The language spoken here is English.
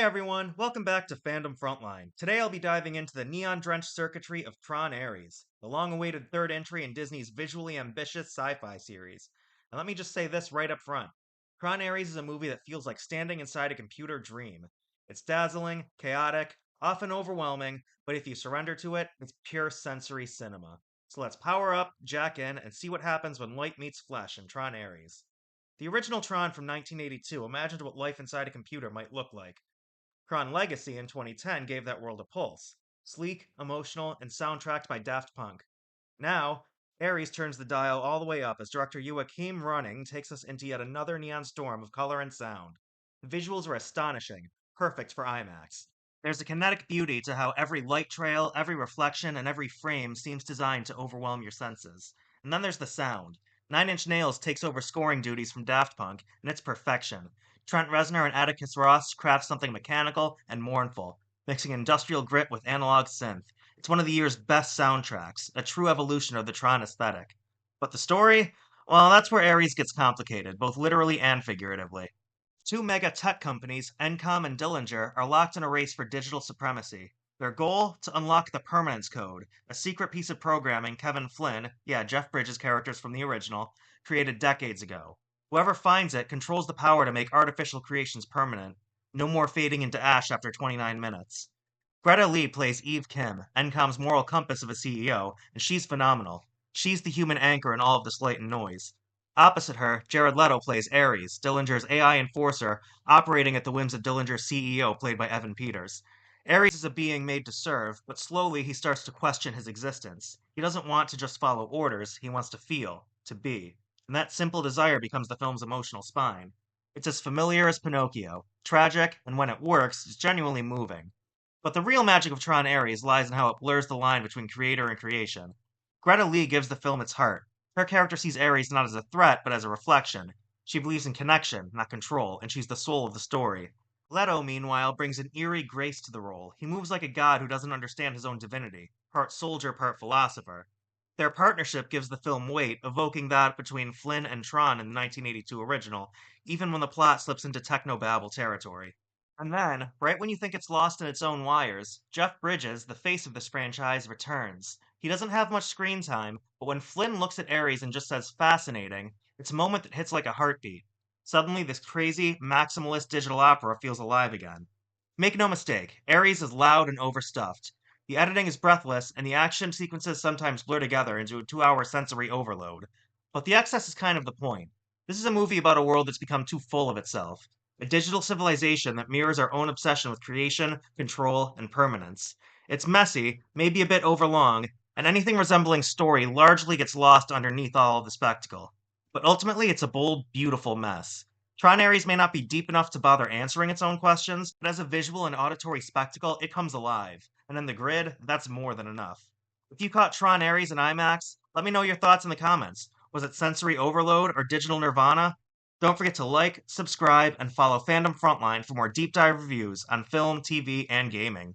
Hey everyone, welcome back to Fandom Frontline. Today I'll be diving into the neon-drenched circuitry of Tron Ares, the long-awaited third entry in Disney's visually ambitious sci-fi series. And let me just say this right up front. Tron Ares is a movie that feels like standing inside a computer dream. It's dazzling, chaotic, often overwhelming, but if you surrender to it, it's pure sensory cinema. So let's power up, jack in, and see what happens when light meets flesh in Tron Ares. The original Tron from 1982 imagined what life inside a computer might look like. Tron Legacy in 2010 gave that world a pulse. Sleek, emotional, and soundtracked by Daft Punk. Now, Ares turns the dial all the way up as director Joachim Running takes us into yet another neon storm of color and sound. The visuals are astonishing, perfect for IMAX. There's a kinetic beauty to how every light trail, every reflection, and every frame seems designed to overwhelm your senses. And then there's the sound. Nine Inch Nails takes over scoring duties from Daft Punk, and it's perfection. Trent Reznor and Atticus Ross craft something mechanical and mournful, mixing industrial grit with analog synth. It's one of the year's best soundtracks, a true evolution of the Tron aesthetic. But the story? Well, that's where Ares gets complicated, both literally and figuratively. Two mega tech companies, Encom and Dillinger, are locked in a race for digital supremacy. Their goal? To unlock the Permanence Code, a secret piece of programming Kevin Flynn, yeah, Jeff Bridges' characters from the original, created decades ago. Whoever finds it controls the power to make artificial creations permanent. No more fading into ash after 29 minutes. Greta Lee plays Eve Kim, Encom's moral compass of a CEO, and she's phenomenal. She's the human anchor in all of this light and noise. Opposite her, Jared Leto plays Ares, Dillinger's AI enforcer, operating at the whims of Dillinger's CEO, played by Evan Peters. Ares is a being made to serve, but slowly he starts to question his existence. He doesn't want to just follow orders, he wants to feel, to be. And that simple desire becomes the film's emotional spine. It's as familiar as Pinocchio, tragic, and when it works, it's genuinely moving. But the real magic of Tron Ares lies in how it blurs the line between creator and creation. Greta Lee gives the film its heart. Her character sees Ares not as a threat, but as a reflection. She believes in connection, not control, and she's the soul of the story. Leto, meanwhile, brings an eerie grace to the role. He moves like a god who doesn't understand his own divinity, part soldier, part philosopher. Their partnership gives the film weight, evoking that between Flynn and Tron in the 1982 original, even when the plot slips into technobabble territory. And then, right when you think it's lost in its own wires, Jeff Bridges, the face of this franchise, returns. He doesn't have much screen time, but when Flynn looks at Ares and just says fascinating, it's a moment that hits like a heartbeat. Suddenly, this crazy, maximalist digital opera feels alive again. Make no mistake, Ares is loud and overstuffed. The editing is breathless, and the action sequences sometimes blur together into a 2 hour sensory overload. But the excess is kind of the point. This is a movie about a world that's become too full of itself. A digital civilization that mirrors our own obsession with creation, control, and permanence. It's messy, maybe a bit overlong, and anything resembling story largely gets lost underneath all of the spectacle. But ultimately, it's a bold, beautiful mess. Tron Ares may not be deep enough to bother answering its own questions, but as a visual and auditory spectacle, it comes alive. And in the grid, that's more than enough. If you caught Tron Ares in IMAX, let me know your thoughts in the comments. Was it sensory overload or digital nirvana? Don't forget to like, subscribe, and follow Fandom Frontline for more deep dive reviews on film, TV, and gaming.